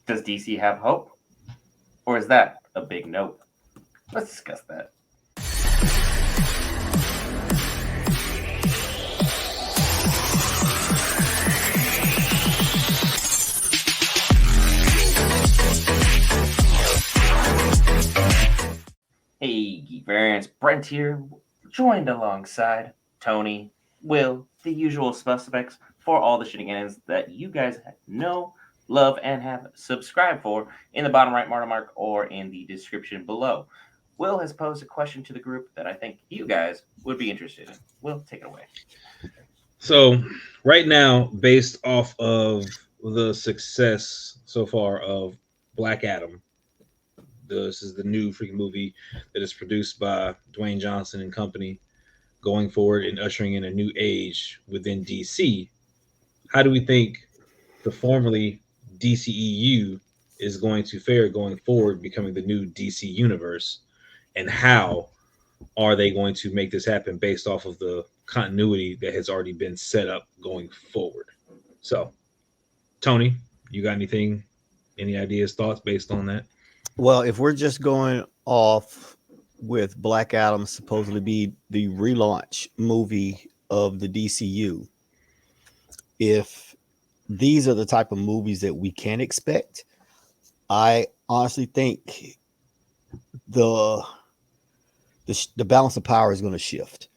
Does DC have hope? Or is that a big nope? Let's discuss that. Hey, Geek Variants, Brent here, joined alongside Tony, Will, the usual suspects for all the shenanigans that you guys know, love, and have subscribed for in the bottom right mark or in the description below. Will has posed a question to the group that I think you guys would be interested in. Will, take it away. So, right now, based off of the success so far of Black Adam, this is the new freaking movie that is produced by Dwayne Johnson and company, going forward and ushering in a new age within DC. How do we think the formerly DCEU is going to fare going forward, becoming the new DC universe? And how are they going to make this happen based off of the continuity that has already been set up going forward? So, Tony, you got any ideas, thoughts based on that? Well, if we're just going off with Black Adam supposedly be the relaunch movie of the DCU, if these are the type of movies that we can expect, I honestly think the balance of power is going to shift.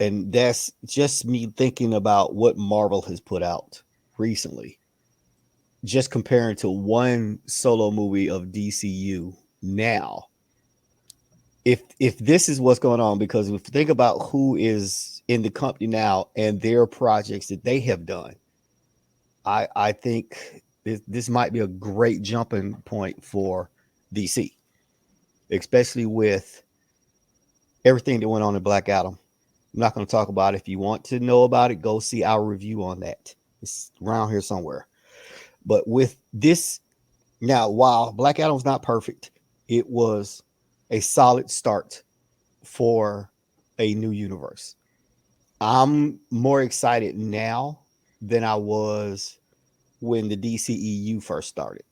And that's just me thinking about what Marvel has put out recently. Just comparing to one solo movie of DCU now. If this is what's going on, because if you think about who is in the company now and their projects that they have done, I think this might be a great jumping point for DC, especially with everything that went on in Black Adam. I'm not going to talk about it. If you want to know about it, go see our review on that. It's around here somewhere. But with this, now, while Black Adam was not perfect, it was a solid start for a new universe. I'm more excited now than I was when the DCEU first started.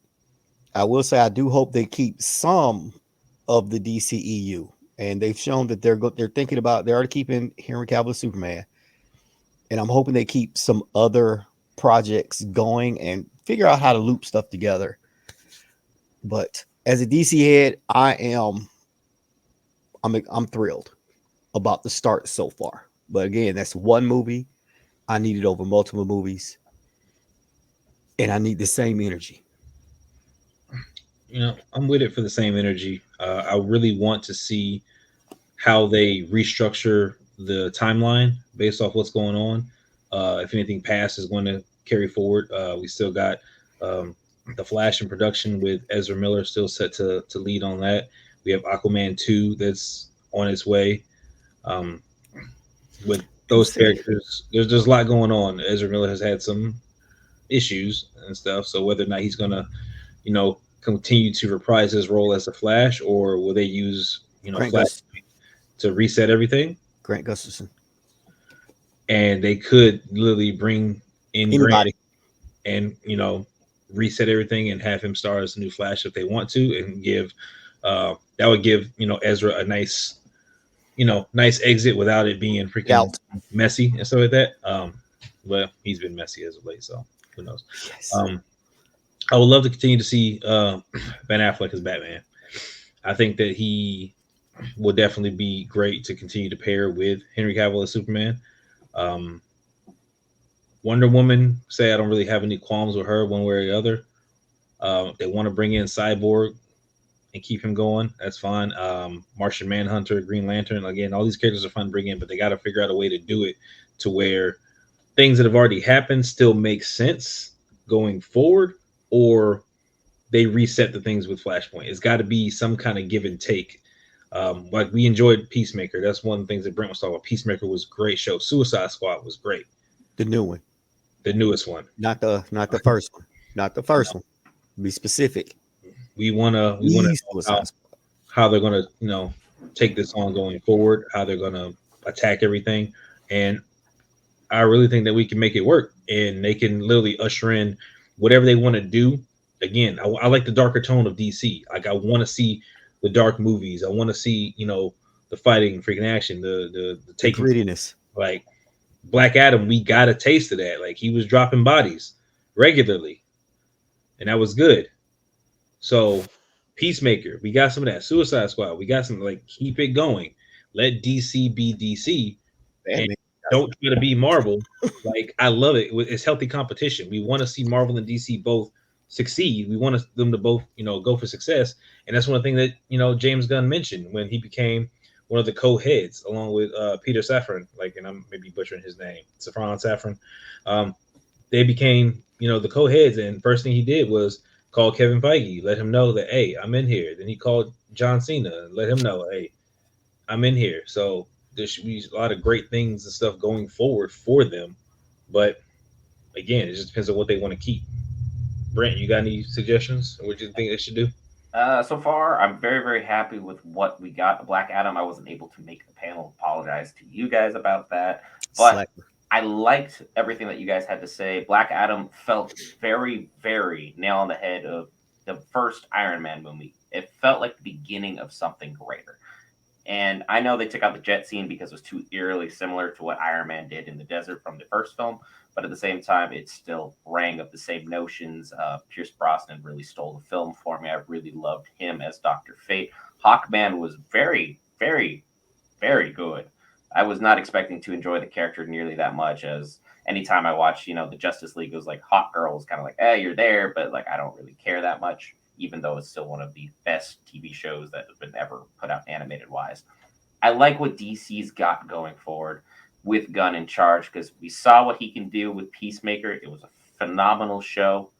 I will say I do hope they keep some of the DCEU, and they've shown that they're thinking about, they're already keeping Henry Cavill Superman, and I'm hoping they keep some other projects going and figure out how to loop stuff together. But as a DC head, I'm thrilled about the start so far. But again, that's one movie. I need it over multiple movies, and I need the same energy. I'm with it for the same energy. I really want to see how they restructure the timeline based off what's going on. If anything past is going to carry forward, we still got the Flash in production with Ezra Miller still set to lead on that. We have Aquaman 2 that's on its way. With those characters, there's a lot going on. Ezra Miller has had some issues and stuff, so whether or not he's gonna, continue to reprise his role as the Flash, or will they use, Flash to reset everything? Grant Gustafson. And they could literally bring in anybody and reset everything and have him star as a new Flash if they want to, and give that would give Ezra a nice exit without it being freaking messy and stuff like that. Well, he's been messy as of late, so who knows? Yes. I would love to continue to see Ben Affleck as Batman. I think that he will definitely be great to continue to pair with Henry Cavill as Superman. Wonder Woman, say I don't really have any qualms with her one way or the other. If they want to bring in Cyborg and keep him going, that's fine. Martian Manhunter, Green Lantern, again, all these characters are fun to bring in, but they got to figure out a way to do it to where things that have already happened still make sense going forward, or they reset the things with Flashpoint. It's got to be some kind of give and take. Like we enjoyed Peacemaker. That's one of the things that Brent was talking about. Peacemaker was a great show. Suicide Squad was great. The new one. The newest one. Not the first one. Not the first one. Be specific. We wanna know how they're gonna, take this on going forward, how they're gonna attack everything. And I really think that we can make it work, and they can literally usher in whatever they want to do Again, I like the darker tone of DC. Like I want to see the dark movies. I want to see, the fighting, freaking action, the The taking, grittiness. like Black Adam. We got a taste of that. Like he was dropping bodies regularly, and that was good. So Peacemaker, we got some of that. Suicide Squad, we got some. Like keep it going. Let DC be DC, and Batman. don't try to be Marvel. Like I love it. It's healthy competition. We want to see Marvel and DC both succeed. We want them to both, go for success. And that's one thing that James Gunn mentioned when he became one of the co-heads along with Peter Safran. Like, and I'm maybe butchering his name, Safran Safran. They became the co-heads, and first thing he did was call Kevin Feige, let him know that hey, I'm in here. Then he called John Cena and let him know, hey, I'm in here. So there should be a lot of great things and stuff going forward for them. But again, it just depends on what they want to keep. Brent, you got any suggestions? What do you think they should do? So far, I'm very, very happy with what we got. Black Adam, I wasn't able to make the panel. Apologize to you guys about that. But Slacker. I liked everything that you guys had to say. Black Adam felt very, very nail on the head of the first Iron Man movie. It felt like the beginning of something greater. And I know they took out the jet scene because it was too eerily similar to what Iron Man did in the desert from the first film. But at the same time, it still rang of the same notions. Pierce Brosnan really stole the film for me. I really loved him as Dr. Fate. Hawkman was very, very, very good. I was not expecting to enjoy the character nearly that much, as anytime I watch, the Justice League, it was like Hawk Girl was kind of like, hey, you're there, but like I don't really care that much, even though it's still one of the best TV shows that have been ever put out animated wise. I like what DC's got going forward with Gunn in charge, because we saw what he can do with Peacemaker. It was a phenomenal show.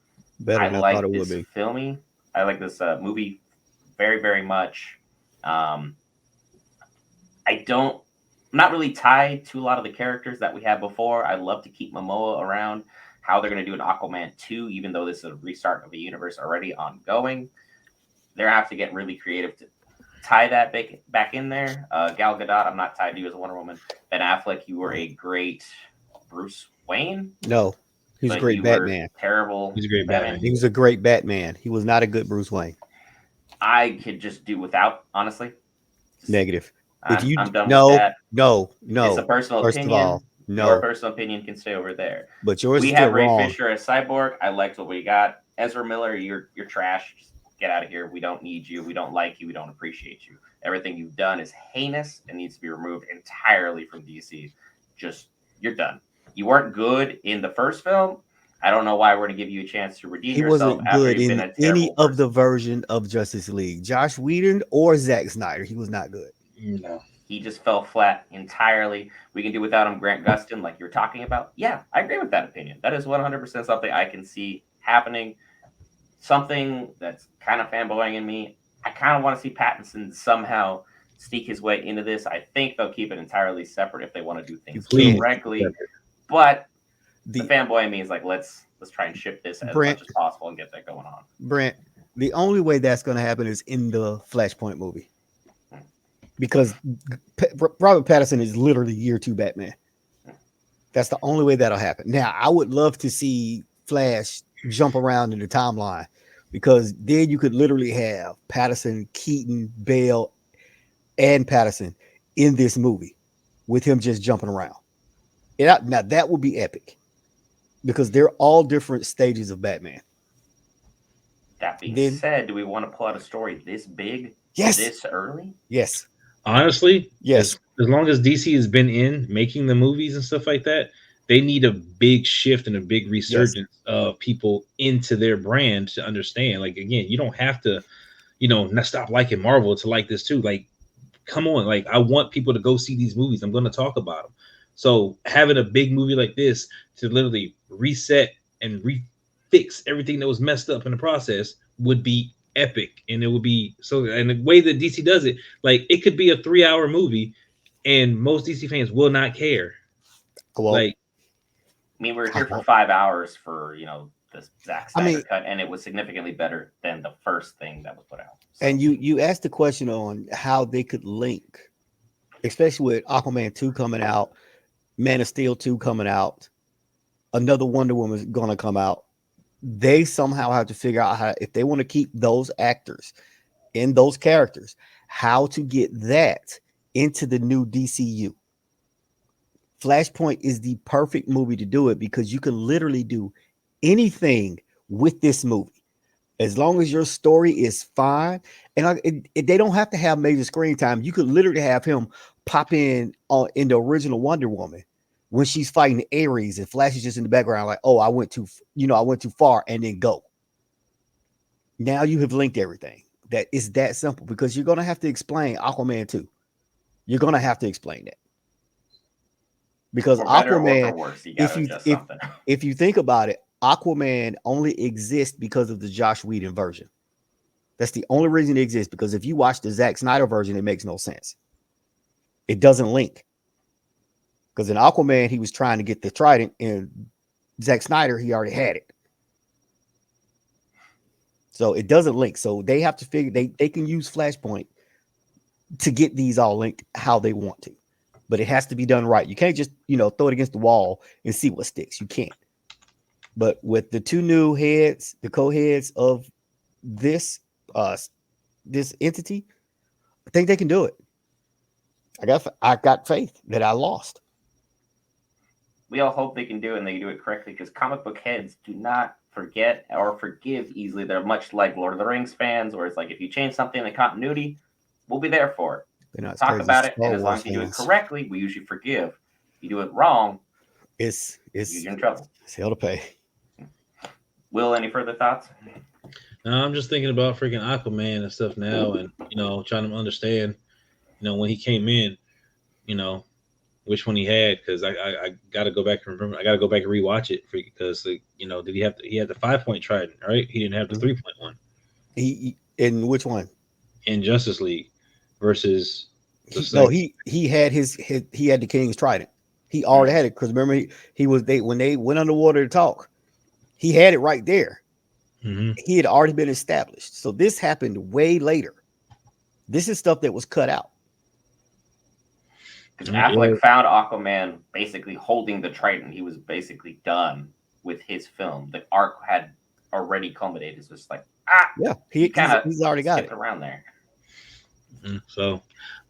Better I than I thought like it would this be. filming. I like this movie very, very much. Um, I'm not really tied to a lot of the characters that we had before. I love to keep Momoa around. How they're going to do an Aquaman 2, even though this is a restart of a universe already ongoing. They're going to have to get really creative to tie that back in there. Gal Gadot, I'm not tied to you as a Wonder Woman. Ben Affleck, you were a great Bruce Wayne, No, he was a but great you were Batman. terrible He's a great Batman. He was a great Batman. He was not a good Bruce Wayne. I could just do without, honestly. Negative. If you I'm done with no, that. no, It's a no. personal First of opinion. all, Your no. personal opinion can stay over there. But yours We is still had Ray wrong. Fisher as Cyborg. I liked what we got. Ezra Miller, you're trash. Just get out of here. We don't need you. We don't like you. We don't appreciate you. Everything you've done is heinous and needs to be removed entirely from DC. Just you're done. You weren't good in the first film. I don't know why we're going to give you a chance to redeem He yourself wasn't after good you've been in a any terrible of the person. version of Justice League. Josh Whedon or Zack Snyder. He was not good. No. He just fell flat entirely. We can do without him. Grant Gustin, like you're talking about. Yeah, I agree with that opinion. That is 100% something I can see happening. Something that's kind of fanboying in me. I kind of want to see Pattinson somehow sneak his way into this. I think they'll keep it entirely separate if they want to do things can't. correctly. But the The fanboy in me is like, let's try and ship this as Brent, much as possible and get that going on. Brent, the only way that's going to happen is in the Flashpoint movie. Because Robert Pattinson is literally year 2 Batman. That's the only way that'll happen. Now, I would love to see Flash jump around in the timeline, because then you could literally have Patterson, Keaton, Bale, and Patterson in this movie with him just jumping around. Now, that would be epic, because they're all different stages of Batman. That being Then- said, do we want to pull out a story this big, Yes. this early? Yes. Honestly, Yes. As long as DC has been in making the movies and stuff like that, they need a big shift and a big resurgence of people into their brand to understand. Like again, you don't have to, not stop liking Marvel to like this too. Like, come on, like I want people to go see these movies. I'm going to talk about them. So having a big movie like this to literally reset and refix everything that was messed up in the process would be epic. And it would be so, and the way that DC does it, like it could be a 3-hour movie and most DC fans will not care. Well, Like, I mean, we were here for 5 hours for, the Zack Snyder cut, and it was significantly better than the first thing that was put out. So, and you asked the question on how they could link, especially with Aquaman 2 coming out, Man of Steel 2 coming out, another Wonder Woman is going to come out. they somehow have to figure out how, if they want to keep those actors in those characters, how to get that into the new DCU. Flashpoint is the perfect movie to do it because you can literally do anything with this movie as long as your story is fine. And they don't have to have major screen time. You could literally have him pop in the original Wonder Woman when she's fighting Ares and Flash is just in the background, like, oh, I went too far, and then go. Now you have linked everything. That is that simple because you're gonna have to explain Aquaman 2. You're gonna have to explain that. Because For better or Aquaman, for worse, you if gotta you adjust something. if you think about it, Aquaman only exists because of the Josh Whedon version. That's the only reason it exists. Because if you watch the Zack Snyder version, it makes no sense. It doesn't link. Because in Aquaman, he was trying to get the trident, and Zack Snyder, he already had it. So it doesn't link. So they have to figure they can use Flashpoint to get these all linked how they want to. But it has to be done right. You can't just, throw it against the wall and see what sticks. You can't. But with the two new heads, the co-heads of this this entity, I think they can do it. I got faith that I lost. We all hope they can do it and they do it correctly because comic book heads do not forget or forgive easily. They're much like Lord of the Rings fans, where it's like if you change something in the continuity, we'll be there for it. They're not Talk crazy about it, Star and as long Wars as you do it fans. correctly, we usually forgive. If you do it wrong, It's you're in trouble. It's hell to pay. Will, any further thoughts? Now I'm just thinking about freaking Aquaman and stuff now, and trying to understand, when he came in, which one he had, because I got to go back and remember. I got to go back and rewatch it because did he have he had the 5-point trident, right? He didn't have the 3-point one. He in which one? In Justice League versus he had he had the King's trident. He already had it because remember he was when they went underwater to talk, he had it right there. Mm-hmm. He had already been established. So this happened way later. This is stuff that was cut out. Because Affleck found Aquaman basically holding the trident. He was basically done with his film. The arc had already culminated. It's just like he's already got it around there. So,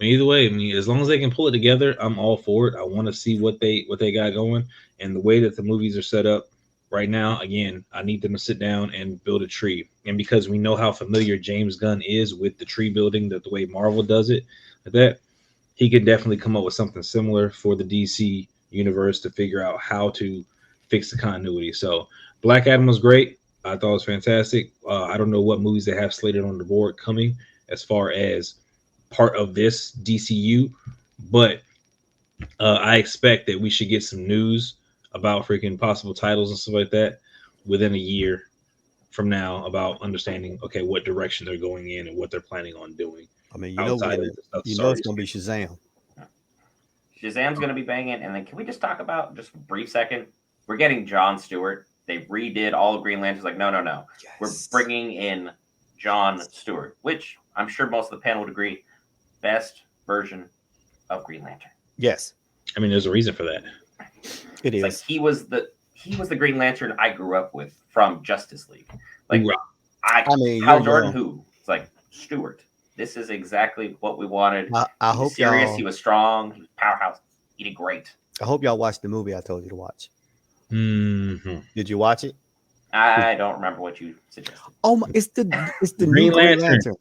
either way, as long as they can pull it together, I'm all for it. I want to see what they got going, and the way that the movies are set up right now. Again, I need them to sit down and build a tree, and because we know how familiar James Gunn is with the tree building, the way Marvel does it, he could definitely come up with something similar for the DC universe to figure out how to fix the continuity. So, Black Adam was great. I thought it was fantastic. I don't know what movies they have slated on the board coming as far as part of this DCU, but I expect that we should get some news about freaking possible titles and stuff like that within a year from now about understanding what direction they're going in and what they're planning on doing. I mean, it's going to be Shazam. Shazam's going to be banging, and then can we just talk about just a brief second? We're getting John Stewart. They redid all of Green Lantern. Like, no. Yes. We're bringing in John Stewart, which I'm sure most of the panel would agree, best version of Green Lantern. Yes. I mean, there's a reason for that. It is. Like he was the Green Lantern I grew up with from Justice League. Like I mean, Hal Jordan, who? It's like Stewart. This is exactly what we wanted. I hope serious. He was strong. He was powerhouse. He did great. I hope y'all watched the movie I told you to watch. Mm-hmm. Did you watch it? I don't remember what you suggested. Oh my! It's the Green Lantern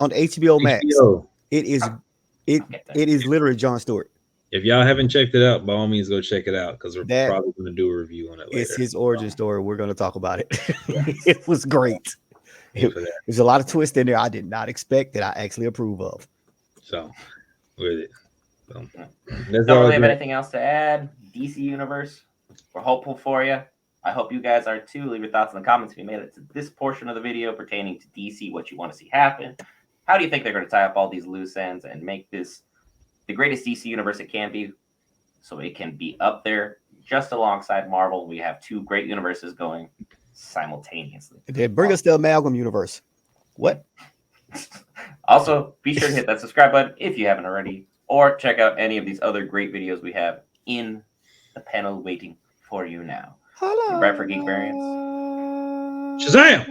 on HBO Max. It is literally John Stewart. If y'all haven't checked it out, by all means, go check it out because we're probably going to do a review on it later. It's his origin story. We're going to talk about it. It was great. There's a lot of twists in there I did not expect that I actually approve of. So, with it. Don't really have anything else to add. DC Universe, we're hopeful for you. I hope you guys are too. Leave your thoughts in the comments if you made it to this portion of the video pertaining to DC, what you want to see happen. How do you think they're going to tie up all these loose ends and make this the greatest DC universe it can be, so it can be up there just alongside Marvel? We have two great universes going simultaneously. They bring us the Amalgam universe. What? Also, be sure to hit that subscribe button if you haven't already, or check out any of these other great videos we have in the panel waiting for you now. Hello. Right for Geek Variants. Shazam!